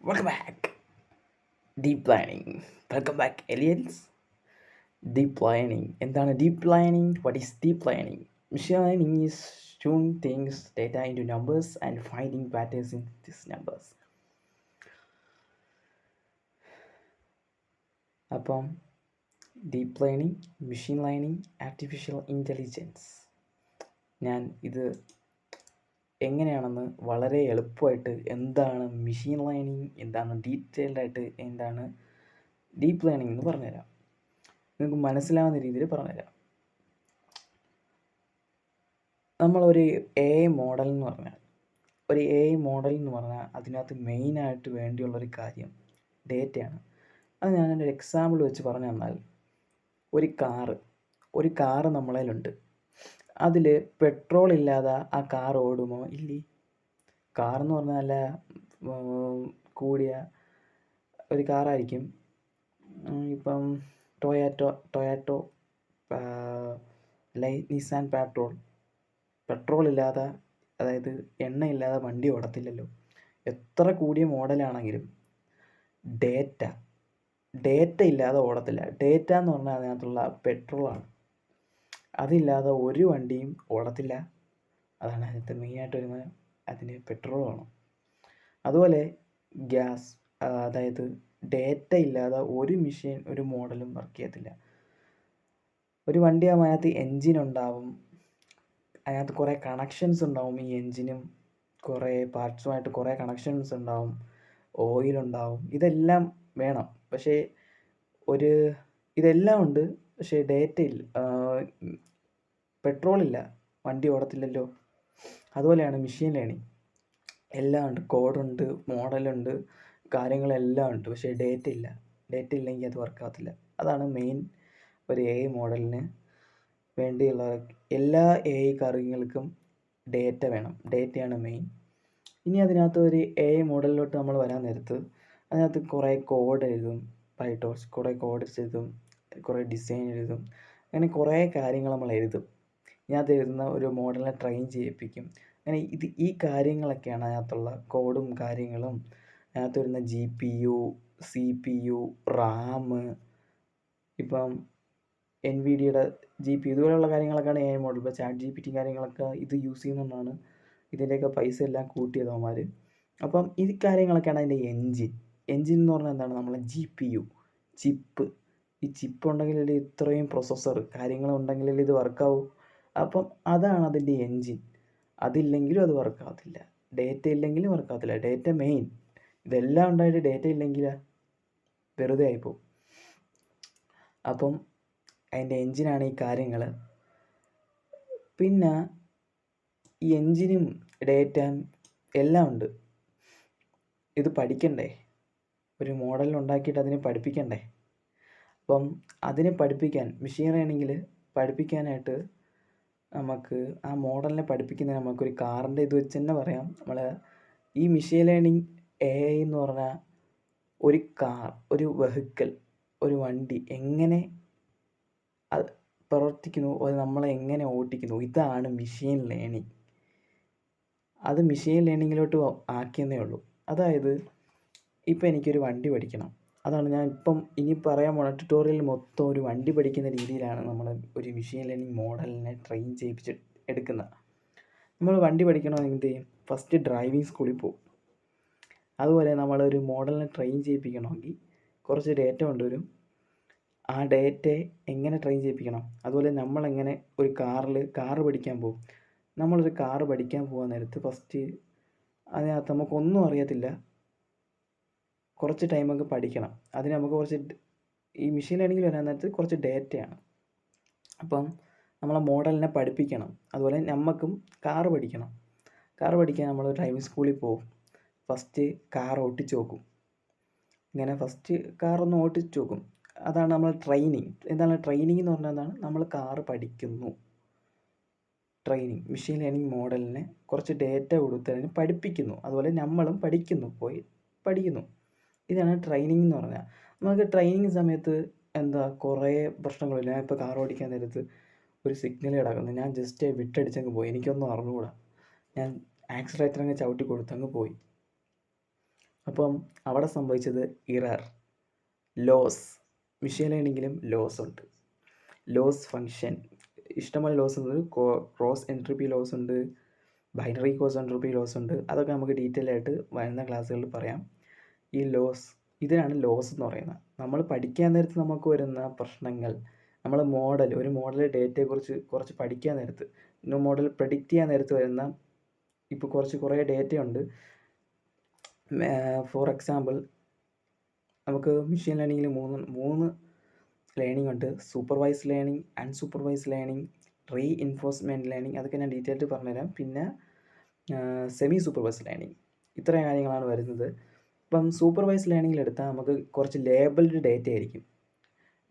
Welcome back. Deep learning. Welcome back, aliens. Deep learning. എന്താണ് deep learning? What is deep learning? Machine learning is tuning things data into numbers and finding patterns in these numbers. അപ്പം deep learning, machine learning, artificial intelligence, ഞാൻ ഇത് എങ്ങനെയാണെന്ന് വളരെ എളുപ്പമായിട്ട് എന്താണ് machine learning, എന്താണ് ഡീറ്റെയിൽഡായിട്ട് എന്താണ് ഡീപ്പ് ലേണിംഗ് എന്ന് പറഞ്ഞുതരാം. നിങ്ങൾക്ക് മനസ്സിലാവുന്ന രീതിയിൽ പറഞ്ഞുതരാം. നമ്മളൊരു എ ഐ മോഡൽ എന്ന് പറഞ്ഞാൽ അതിനകത്ത് മെയിനായിട്ട് വേണ്ടിയുള്ളൊരു കാര്യം ഡേറ്റയാണ്. അത് ഞാനൊരു എക്സാമ്പിൾ വെച്ച് പറഞ്ഞു തന്നാൽ, ഒരു കാറ് നമ്മളതിലുണ്ട്. അതിൽ പെട്രോൾ ഇല്ലാതെ ആ കാർ ഓടുമോ? ഇല്ലേ. കാറെന്ന് പറഞ്ഞാൽ നല്ല കൂടിയ ഒരു കാറായിരിക്കും. ഇപ്പം ടൊയാറ്റോ നിസാൻ പെട്രോൾ ഇല്ലാതെ, അതായത് എണ്ണയില്ലാതെ വണ്ടി ഓടത്തില്ലല്ലോ. എത്ര കൂടിയ മോഡലാണെങ്കിലും ഡേറ്റ ഇല്ലാതെ ഓടത്തില്ല. ഡേറ്റ എന്ന് പറഞ്ഞാൽ അതിനകത്തുള്ള പെട്രോളാണ്. അതില്ലാതെ ഒരു വണ്ടിയും ഓടത്തില്ല. അതാണ് അതിനകത്ത് മെയിനായിട്ട് വരുന്നത്. അതിന് പെട്രോൾ വേണം. അതുപോലെ ഗ്യാസ്, അതായത് ഡേറ്റ ഇല്ലാതെ ഒരു മെഷീൻ, ഒരു മോഡലും വർക്ക് ചെയ്യത്തില്ല. ഒരു വണ്ടിയാകുമ്പോൾ അതിനകത്ത് എൻജിൻ ഉണ്ടാവും, അതിനകത്ത് കുറേ കണക്ഷൻസ് ഉണ്ടാവും. ഈ എൻജിനും കുറേ പാർട്സുമായിട്ട് കുറേ കണക്ഷൻസ് ഉണ്ടാവും, ഓയിലുണ്ടാവും, ഇതെല്ലാം വേണം. പക്ഷേ ഇതെല്ലാം ഉണ്ട്, പക്ഷേ ഡേറ്റ ഇല്ല, പെട്രോളില്ല, വണ്ടി ഓടത്തില്ലല്ലോ. അതുപോലെയാണ് മെഷീൻ ലേണിംഗ്. എല്ലാം ഉണ്ട്, കോഡുണ്ട്, മോഡലുണ്ട്, കാര്യങ്ങളെല്ലാം ഉണ്ട്, പക്ഷേ ഡേറ്റ ഇല്ലെങ്കിൽ അത് വർക്കാകത്തില്ല. അതാണ് മെയിൻ ഒരു എ ഐ മോഡലിന് വേണ്ടിയുള്ള. എല്ലാ എ ഐ കാര്യങ്ങൾക്കും ഡേറ്റ വേണം. ഡേറ്റയാണ് മെയിൻ. ഇനി അതിനകത്ത് ഒരു എ ഐ മോഡലിലോട്ട് നമ്മൾ വരാൻ നേരത്ത് അതിനകത്ത് കുറേ കോഡ് എഴുതും, പൈറ്റോസ് കുറേ കോഡ് എഴുതും, കുറേ ഡിസൈൻ എഴുതും, അങ്ങനെ കുറേ കാര്യങ്ങൾ നമ്മൾ എഴുതും. ഇതിനകത്ത് എഴുതുന്ന ഒരു മോഡലിനെ ട്രെയിൻ ചെയ്യിപ്പിക്കും. അങ്ങനെ ഈ കാര്യങ്ങളൊക്കെയാണ് അതിനകത്തുള്ള കോഡും കാര്യങ്ങളും. അതിനകത്ത് വരുന്ന GPU, CPU, RAM, ഇപ്പം NVIDIAയുടെ GPU, ഇതുപോലെയുള്ള കാര്യങ്ങളൊക്കെയാണ് എ ഐ മോഡൽ. ഇപ്പോൾ ChatGPT കാര്യങ്ങളൊക്കെ ഇത് യൂസ് ചെയ്യുന്നതുകൊണ്ടാണ് ഇതിൻ്റെയൊക്കെ പൈസ എല്ലാം കൂട്ടിയത് അവന്മാർ. അപ്പം ഈ കാര്യങ്ങളൊക്കെയാണ് അതിൻ്റെ എൻജിൻ എന്ന് പറഞ്ഞാൽ എന്താണ്? നമ്മളെ GPU, ചിപ്പ്. ഈ ചിപ്പ് ഉണ്ടെങ്കിലല്ലേ ഇത്രയും പ്രോസസ്സർ കാര്യങ്ങളുണ്ടെങ്കിലല്ലേ ഇത് വർക്കാവൂ. അപ്പം അതാണ് അതിൻ്റെ എൻജിൻ. അതില്ലെങ്കിലും അത് വർക്കാകത്തില്ല. ഡേറ്റ ഇല്ലെങ്കിലും വർക്കാകത്തില്ല. Data main. ഇതെല്ലാം ഉണ്ടായിട്ട് ഡേറ്റ ഇല്ലെങ്കിൽ വെറുതെ ആയിപ്പോവും. അപ്പം അതിൻ്റെ എൻജിനാണ് ഈ കാര്യങ്ങൾ. പിന്നെ ഈ എൻജിനും ഡേറ്റയും എല്ലാം ഉണ്ട്. ഇത് പഠിക്കണ്ടേ? ഒരു മോഡൽ ഉണ്ടാക്കിയിട്ട് അതിനെ പഠിപ്പിക്കണ്ടേ? അപ്പം അതിനെ പഠിപ്പിക്കാൻ, മെഷീൻ ലേണിങ്ങിൽ പഠിപ്പിക്കാനായിട്ട് നമുക്ക് ആ മോഡലിനെ പഠിപ്പിക്കുന്നതിന് നമുക്കൊരു കാറിൻ്റെ ഇത് വെച്ച് തന്നെ പറയാം. നമ്മൾ ഈ മെഷീൻ ലേണിംഗ് എ ഐ എന്ന് പറഞ്ഞാൽ ഒരു കാർ, ഒരു വെഹിക്കിൾ, ഒരു വണ്ടി എങ്ങനെ അത് പ്രവർത്തിക്കുന്നു, അത് നമ്മളെ എങ്ങനെ ഓട്ടിക്കുന്നു, ഇതാണ് മെഷീൻ ലേണിംഗ്. അത് മെഷീൻ ലേണിങ്ങിലോട്ട് ആക്കിയെന്നേ ഉള്ളൂ. അതായത് ഇപ്പം എനിക്കൊരു വണ്ടി പഠിക്കണം. അതാണ് ഞാൻ ഇനി പറയാൻ പോണ ട്യൂട്ടോറിയൽ മൊത്തം ഒരു വണ്ടി പഠിക്കുന്ന രീതിയിലാണ് നമ്മൾ ഒരു മെഷീൻ ലേണിംഗ് മോഡലിനെ ട്രെയിൻ ചെയ്യിപ്പിച്ച് എടുക്കുന്നത്. നമ്മൾ വണ്ടി പഠിക്കണമെങ്കിൽ എന്ത് ചെയ്യും? ഫസ്റ്റ് ഡ്രൈവിംഗ് സ്കൂളിൽ പോകും. അതുപോലെ നമ്മളൊരു മോഡലിനെ ട്രെയിൻ ചെയ്യിപ്പിക്കണമെങ്കിൽ കുറച്ച് ഡേറ്റ കൊണ്ടുവരും. ആ ഡേറ്റയെ എങ്ങനെ ട്രെയിൻ ചെയ്യിപ്പിക്കണം, അതുപോലെ നമ്മളെങ്ങനെ ഒരു കാറ് പഠിക്കാൻ പോകും. നമ്മളൊരു കാറ് പഠിക്കാൻ പോകാൻ നേരത്ത് ഫസ്റ്റ് അതിനകത്ത് നമുക്കൊന്നും അറിയത്തില്ല, കുറച്ച് ടൈമൊക്കെ പഠിക്കണം. അതിന് നമുക്ക് കുറച്ച് ഈ മെഷീൻ ലേണിങ്ങിൽ വരാൻ നേരത്ത് കുറച്ച് ഡേറ്റയാണ്. അപ്പം നമ്മളെ മോഡലിനെ പഠിപ്പിക്കണം. അതുപോലെ നമുക്കും കാറ് പഠിക്കണം. കാറ് പഠിക്കാൻ നമ്മൾ ഡ്രൈവിംഗ് സ്കൂളിൽ പോകും. ഫസ്റ്റ് കാർ ഓട്ടിച്ച് നോക്കും. ഇങ്ങനെ ഫസ്റ്റ് കാറൊന്ന് ഓട്ടിച്ച് നോക്കും. അതാണ് നമ്മൾ ട്രെയിനിങ്. എന്താണ് ട്രെയിനിങ് എന്ന് പറഞ്ഞാൽ? എന്താണ്? നമ്മൾ കാറ് പഠിക്കുന്നു. ട്രെയിനിങ് മെഷീൻ ലേണിംഗ് മോഡലിനെ കുറച്ച് ഡേറ്റ കൊടുത്തതിന് പഠിപ്പിക്കുന്നു. അതുപോലെ നമ്മളും പോയി പഠിക്കുന്നു. ഇതാണ് ട്രെയിനിങ് എന്ന് പറഞ്ഞാൽ. നമുക്ക് ട്രെയിനിങ് സമയത്ത് കുറേ പ്രശ്നങ്ങളില്ല. ഞാൻ ഇപ്പോൾ കാർ ഓടിക്കാൻ നേരത്ത് ഒരു സിഗ്നൽ കിടക്കുന്നു, ഞാൻ ജസ്റ്റ് വിട്ടടിച്ചങ്ങ് പോയി, എനിക്കൊന്നും അറിഞ്ഞുകൂടാ, ഞാൻ ആക്സിലേറ്റർ അങ്ങ് ചവിട്ടി കൊടുത്തങ്ങ് പോയി. അപ്പം അവിടെ സംഭവിച്ചത് ഇറർ, ലോസ്. മെഷീൻ ലേണിങ്ങിലും ലോസ് ഉണ്ട്. ലോസ് ഫങ്ഷൻ ഇഷ്ടംപോലെ ലോസ് ഉണ്ട്. ക്രോസ് എൻട്രോപ്പി ലോസ് ഉണ്ട്, ബൈനറി ക്രോസ് എൻട്രോപ്പി ലോസ് ഉണ്ട്. അതൊക്കെ നമുക്ക് ഡീറ്റെയിൽ ആയിട്ട് വരുന്ന ക്ലാസ്സുകളിൽ പറയാം. ഈ ലോസ്, ഇതിനാണ് ലോസ് എന്ന് പറയുന്നത്. നമ്മൾ പഠിക്കാൻ നേരത്ത് നമുക്ക് വരുന്ന പ്രശ്നങ്ങൾ, നമ്മൾ ഒരു മോഡൽ ഡേറ്റയെക്കുറിച്ച് കുറച്ച് പഠിക്കാൻ നേരത്ത്, മോഡൽ പ്രെഡിക്റ്റ് ചെയ്യാൻ നേരത്ത് വരുന്ന ഇപ്പോൾ കുറേ ഡേറ്റയുണ്ട്. ഫോർ എക്സാമ്പിൾ നമുക്ക് മെഷീൻ ലേണിങ്ങിൽ മൂന്ന് ലേണിംഗ് ഉണ്ട്. Supervise learning, unsupervise learning, reinforcement learning. അതൊക്കെ ഞാൻ ഡീറ്റെയിൽ ആയിട്ട് പറഞ്ഞുതരാം. പിന്നെ സെമി സൂപ്പർവൈസ് ലേണിംഗ്. ഇത്രയും കാര്യങ്ങളാണ് വരുന്നത്. ഇപ്പം സൂപ്പർവൈസ് ലേണിങ്ങിൽ എടുത്താൽ നമുക്ക് കുറച്ച് ലേബിൾഡ് ഡേറ്റ ആയിരിക്കും.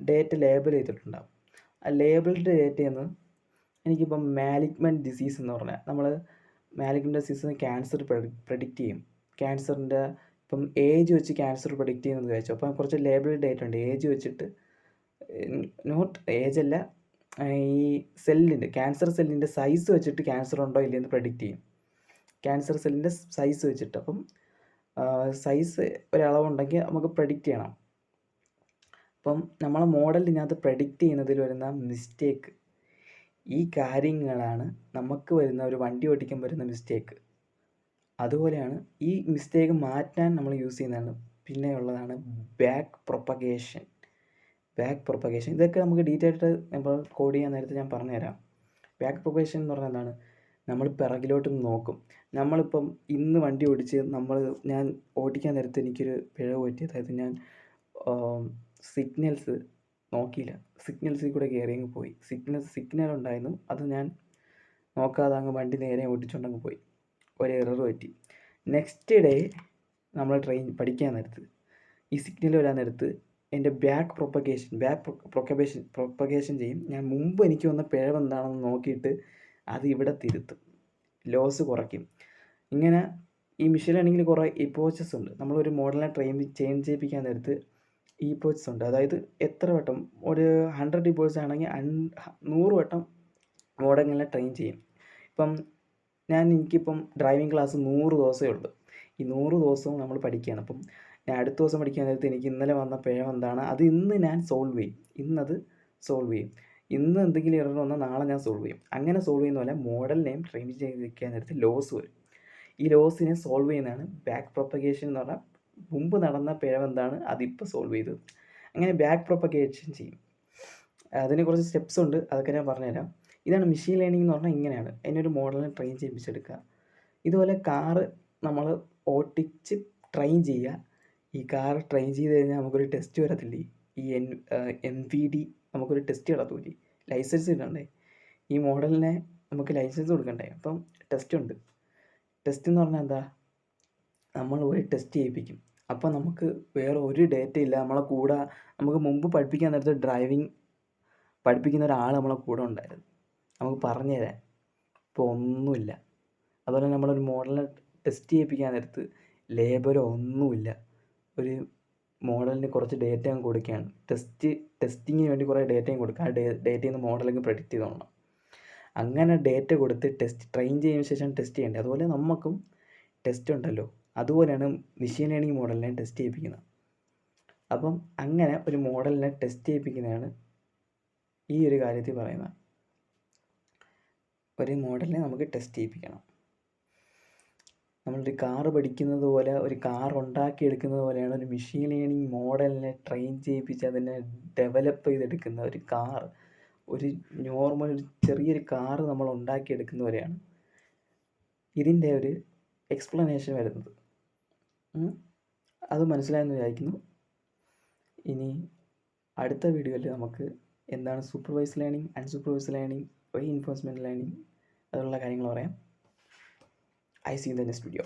ഡേറ്റ ലേബിൾ ചെയ്തിട്ടുണ്ടാകും. ആ ലേബിൾഡ് ഡേറ്റയിൽ നിന്ന് എനിക്കിപ്പം മാലിഗ്നൻറ്റ് ഡിസീസ് എന്ന് പറഞ്ഞാൽ, നമ്മൾ മാലിഗ്നൻറ്റ് ഡിസീസ് ക്യാൻസർ പ്രെഡിക്റ്റ് ചെയ്യും. ക്യാൻസറിൻ്റെ ഇപ്പം ഏജ് വെച്ച് ക്യാൻസർ പ്രെഡിക്റ്റ് ചെയ്യുന്നത് വെച്ചു. അപ്പം കുറച്ച് ലേബിൾഡ് ഡേറ്റ ഉണ്ട്. ഏജ് വെച്ചിട്ട്, നോട്ട് ഏജ് അല്ല, ഈ സെല്ലിൻ്റെ, ക്യാൻസർ സെല്ലിൻ്റെ സൈസ് വെച്ചിട്ട് ക്യാൻസർ ഉണ്ടോ ഇല്ലയെന്ന് പ്രെഡിക്റ്റ് ചെയ്യും. ക്യാൻസർ സെല്ലിൻ്റെ സൈസ് വെച്ചിട്ട്. അപ്പം സൈസ് ഒരളവുണ്ടെങ്കിൽ നമുക്ക് പ്രെഡിക്റ്റ് ചെയ്യണം. അപ്പം നമ്മളെ മോഡലിനകത്ത് പ്രെഡിക്റ്റ് ചെയ്യുന്നതിൽ വരുന്ന മിസ്റ്റേക്ക്, ഈ കാര്യങ്ങളാണ് നമുക്ക് വരുന്ന ഒരു വണ്ടി ഓടിക്കാൻ വരുന്ന മിസ്റ്റേക്ക്. അതുപോലെയാണ് ഈ മിസ്റ്റേക്ക് മാറ്റാൻ നമ്മൾ യൂസ് ചെയ്യുന്നതാണ്. പിന്നെ ഉള്ളതാണ് ബാക്ക് പ്രൊപ്പഗേഷൻ. ഇതൊക്കെ നമുക്ക് ഡീറ്റെയിൽ ആയിട്ട് നമ്മൾ കോഡ് ചെയ്യാൻ നേരത്തെ ഞാൻ പറഞ്ഞുതരാം. ബാക്ക് പ്രൊപ്പഗേഷൻ എന്ന് പറഞ്ഞാൽ എന്താണ്? നമ്മൾ പിറകിലോട്ട് നോക്കും. നമ്മളിപ്പം ഇന്ന് വണ്ടി ഓടിച്ച് ഞാൻ ഓടിക്കാൻ നേരത്ത് എനിക്കൊരു പിഴവ് പറ്റി. അതായത് ഞാൻ സിഗ്നൽസ് നോക്കിയില്ല, സിഗ്നൽസിൽ കൂടെ കയറിയങ്ങ് പോയി. സിഗ്നൽ ഉണ്ടായിരുന്നു, അത് ഞാൻ നോക്കാതെ അങ്ങ് വണ്ടി നേരെ ഓടിച്ചുകൊണ്ടങ്ങ് പോയി. ഒരു എറർ പറ്റി. നെക്സ്റ്റ് ഡേ നമ്മൾ പഠിക്കാൻ നേരത്ത് ഈ സിഗ്നൽ വരാൻ നേരത്ത് എൻ്റെ ബാക്ക് പ്രൊപ്പഗേഷൻ ചെയ്യും. ഞാൻ മുമ്പ് എനിക്ക് വന്ന പിഴവ് എന്താണെന്ന് നോക്കിയിട്ട് അത് ഇവിടെ തിരുത്തും, ലോസ് കുറയ്ക്കും. ഇങ്ങനെ ഈ മെഷീൻ ലേണിങ്ങിൽ കുറേ ഇപ്പോച്ചസ് ഉണ്ട്. നമ്മളൊരു മോഡലിനെ ചേഞ്ച് ചെയ്യിപ്പിക്കാൻ നേരത്ത് ഇപ്പോച്ചസ് ഉണ്ട്. അതായത് എത്ര വട്ടം, ഒരു 100 ഇപ്പോച്ചസ് ആണെങ്കിൽ 100 വട്ടം മോഡലിനെ ട്രെയിൻ ചെയ്യും. ഇപ്പം എനിക്കിപ്പം ഡ്രൈവിംഗ് ക്ലാസ് 100 ദിവസമേ ഉള്ളൂ. ഈ 100 ദിവസവും നമ്മൾ പഠിക്കുകയാണ്. അപ്പം ഞാൻ അടുത്ത ദിവസം പഠിക്കാൻ നേരത്ത് എനിക്ക് ഇന്നലെ വന്ന പിഴവ് എന്താണ്, അത് ഇന്ന് ഞാൻ സോൾവ് ചെയ്യും. ഇന്ന് എന്തെങ്കിലും എറർ വന്നാൽ നാളെ ഞാൻ സോൾവ് ചെയ്യും. അങ്ങനെ സോൾവ് ചെയ്യുന്ന പോലെ മോഡലിനെയും ട്രെയിൻ ചെയ്തിരിക്കാൻ നേരത്ത് ലോസ് വരും. ഈ ലോസിനെ സോൾവ് ചെയ്യുന്നതാണ് ബാക്ക് പ്രൊപ്പഗേഷൻ എന്ന് പറഞ്ഞാൽ, മുമ്പ് നടന്ന പിഴവ് എന്താണ് അതിപ്പോൾ സോൾവ് ചെയ്തത്. അങ്ങനെ ബാക്ക് പ്രൊപ്പഗേഷൻ ചെയ്യും. അതിന് കുറച്ച് സ്റ്റെപ്സ് ഉണ്ട്, അതൊക്കെ ഞാൻ പറഞ്ഞുതരാം. ഇതാണ് മെഷീൻ ലേണിംഗ് എന്ന് പറഞ്ഞാൽ. ഇങ്ങനെയാണ് അതിനൊരു മോഡലിനെ ട്രെയിൻ ചെയ്യിപ്പിച്ചെടുക്കുക. ഇതുപോലെ കാറ് നമ്മൾ ഓട്ടിച്ച് ട്രെയിൻ ചെയ്യുക. ഈ കാർ ട്രെയിൻ ചെയ്ത് കഴിഞ്ഞാൽ നമുക്കൊരു ടെസ്റ്റ് വരത്തില്ലേ, ഈ MVD നമുക്കൊരു ടെസ്റ്റ് നടത്തൂലേ, ലൈസൻസ് കിട്ടണ്ടേ, ഈ മോഡലിനെ നമുക്ക് ലൈസൻസ് കൊടുക്കണ്ടേ. അപ്പം ടെസ്റ്റ് ഉണ്ട്. ടെസ്റ്റ് എന്ന് പറഞ്ഞാൽ എന്താ, നമ്മൾ പോയി ടെസ്റ്റ് ചെയ്യിപ്പിക്കും. അപ്പം നമുക്ക് വേറെ ഒരു ഡേറ്റ ഇല്ല നമ്മളെ കൂടെ. നമുക്ക് മുമ്പ് പഠിപ്പിക്കാൻ നേരത്തെ ഡ്രൈവിംഗ് പഠിപ്പിക്കുന്ന ഒരാൾ നമ്മളെ കൂടെ ഉണ്ടായിരുന്നു, നമുക്ക് പറഞ്ഞു തരാൻ. ഇപ്പോൾ ഒന്നുമില്ല. അതുപോലെ നമ്മളൊരു മോഡലിനെ ടെസ്റ്റ് ചെയ്യിപ്പിക്കാൻ നേരത്ത് ലേബലോ ഒന്നുമില്ല. ഒരു മോഡലിന് കുറച്ച് ഡേറ്റയും കൊടുക്കുകയാണ്. ടെസ്റ്റിങ്ങിന് വേണ്ടി കുറേ ഡേറ്റയും കൊടുക്കുക. ആ ഡേറ്റയിൽ നിന്ന് മോഡലിങ് പ്രെഡിക്റ്റ് ചെയ്തോണം. അങ്ങനെ ഡേറ്റ കൊടുത്ത് ട്രെയിൻ ചെയ്യുന്ന ശേഷം ടെസ്റ്റ് ചെയ്യേണ്ടത്. അതുപോലെ നമുക്കും ടെസ്റ്റ് ഉണ്ടല്ലോ, അതുപോലെയാണ് മെഷീൻ ലേണിംഗ് മോഡലിനെ ടെസ്റ്റ് ചെയ്യിപ്പിക്കുന്നത്. അപ്പം അങ്ങനെ ഒരു മോഡലിനെ ടെസ്റ്റ് ചെയ്യിപ്പിക്കുന്നതാണ് ഈ ഒരു കാര്യത്തിൽ പറയുന്നത്. ഒരു മോഡലിനെ നമുക്ക് ടെസ്റ്റ് ചെയ്യിപ്പിക്കണം. നമ്മളൊരു കാറ് പഠിക്കുന്നത് പോലെ, ഒരു കാർ ഉണ്ടാക്കിയെടുക്കുന്നത് പോലെയാണ് ഒരു മെഷീൻ ലേണിംഗ് മോഡലിനെ ട്രെയിൻ ചെയ്യിപ്പിച്ച് അതിനെ ഡെവലപ്പ് ചെയ്തെടുക്കുന്ന ഒരു കാർ. ഒരു നോർമൽ ചെറിയൊരു കാറ് നമ്മൾ ഉണ്ടാക്കിയെടുക്കുന്ന പോലെയാണ് ഇതിൻ്റെ ഒരു എക്സ്പ്ലനേഷൻ വരുന്നത്. അത് മനസ്സിലായെന്ന് വിചാരിക്കുന്നു. ഇനി അടുത്ത വീഡിയോയിൽ നമുക്ക് എന്താണ് supervise learning, unsupervise learning, reinforcement learning, അതുള്ള കാര്യങ്ങൾ പറയാം. I see you in the next video.